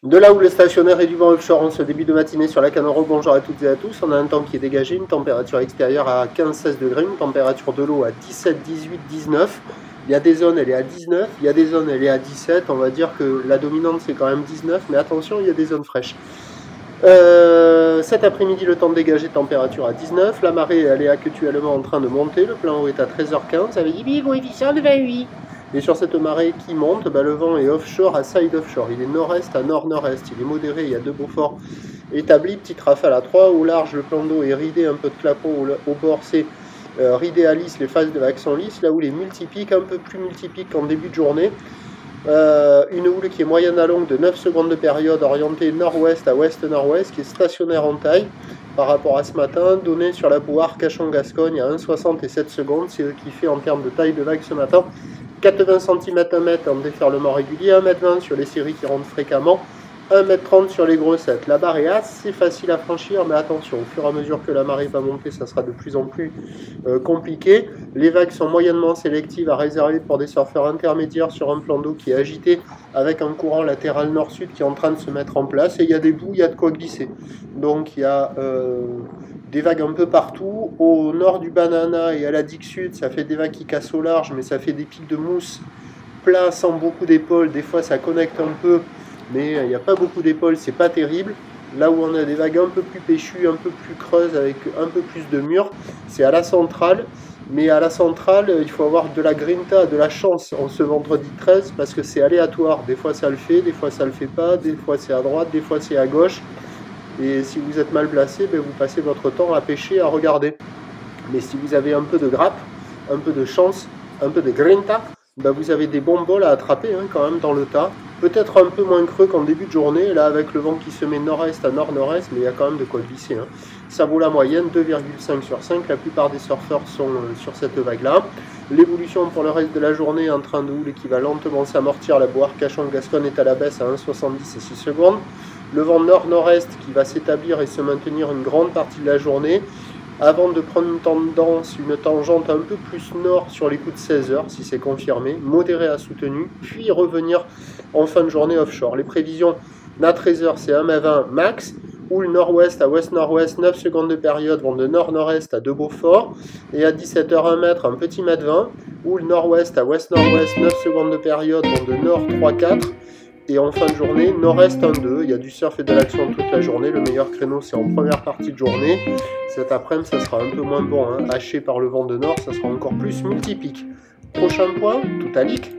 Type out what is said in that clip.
De là où le stationnaire et du vent offshore en ce début de matinée sur la Canoro, bonjour à toutes et à tous. On a un temps qui est dégagé, une température extérieure à 15-16 degrés, une température de l'eau à 17, 18, 19. Il y a des zones, elle est à 19, il y a des zones, elle est à 17. On va dire que la dominante, c'est quand même 19, mais attention, il y a des zones fraîches. Cet après-midi, le temps de dégager, température à 19. La marée, elle est actuellement en train de monter. Le plein eau est à 13h15. Ça veut dire coefficient de 28. Et sur cette marée qui monte, le vent est offshore à side offshore. Il est nord-est à nord-nord-est. Il est modéré, il y a 2 Beaufort établis. Petite rafale à 3. Au large, le plan d'eau est ridé, un peu de clapot au bord. C'est ridé à lisse, les phases de vagues sont lisses. Là où les multipiques, un peu plus multipiques qu'en début de journée. Une houle qui est moyenne à longue de 9 secondes de période, orientée nord-ouest à ouest-nord-ouest, qui est stationnaire en taille par rapport à ce matin, donnée sur la boue Arcachon-Gascogne à 1,60 et 7 secondes, c'est ce qui fait en termes de taille de vague ce matin 80 cm 1 mètre en déferlement régulier, 1,20 m sur les séries qui rentrent fréquemment, 1,30 m sur les grossettes. La barre est assez facile à franchir, mais attention, au fur et à mesure que la marée va monter, ça sera de plus en plus compliqué. Les vagues sont moyennement sélectives à réserver pour des surfeurs intermédiaires sur un plan d'eau qui est agité avec un courant latéral nord-sud qui est en train de se mettre en place. Et il y a des bouts, il y a de quoi glisser. Donc il y a des vagues un peu partout. Au nord du Banana et à la digue sud, ça fait des vagues qui cassent au large, mais ça fait des pics de mousse plats sans beaucoup d'épaules. Des fois, ça connecte un peu, mais il n'y a pas beaucoup d'épaules, c'est pas terrible. Là où on a des vagues un peu plus péchues, un peu plus creuses, avec un peu plus de murs, c'est à la centrale. Mais à la centrale, il faut avoir de la grinta, de la chance en ce vendredi 13, parce que c'est aléatoire. Des fois ça le fait, des fois ça le fait pas, des fois c'est à droite, des fois c'est à gauche. Et si vous êtes mal placé, vous passez votre temps à pêcher, à regarder. Mais si vous avez un peu de grappe, un peu de chance, un peu de grinta, vous avez des bons bols à attraper quand même dans le tas. Peut-être un peu moins creux qu'en début de journée, là avec le vent qui se met nord-est à nord-nord-est, mais il y a quand même de quoi glisser. Ça vaut la moyenne, 2,5 sur 5, la plupart des surfeurs sont sur cette vague-là. L'évolution pour le reste de la journée est en train de houle qui va lentement s'amortir. La boue Arcachon-Gascogne est à la baisse à 1,70 et 6 secondes. Le vent nord-nord-est qui va s'établir et se maintenir une grande partie de la journée, avant de prendre une tendance, une tangente un peu plus nord sur les coups de 16 h, si c'est confirmé, modéré à soutenu, puis revenir en fin de journée offshore. Les prévisions à 13 h, c'est 1,20 max, ou le nord-ouest à ouest-nord-ouest, 9 secondes de période, vont de nord-nord-est à 2 Beaufort, et à 17 h 1 mètre, un petit mètre 20, ou le nord-ouest à ouest-nord-ouest, 9 secondes de période, vont de nord 3-4, et en fin de journée, nord-est 1-2, il y a du surf et de l'action toute la journée, le meilleur créneau c'est en première partie de journée. Cet après-midi, ça sera un peu moins bon, haché par le vent de nord, ça sera encore plus multipique. Prochain point, tout à lique.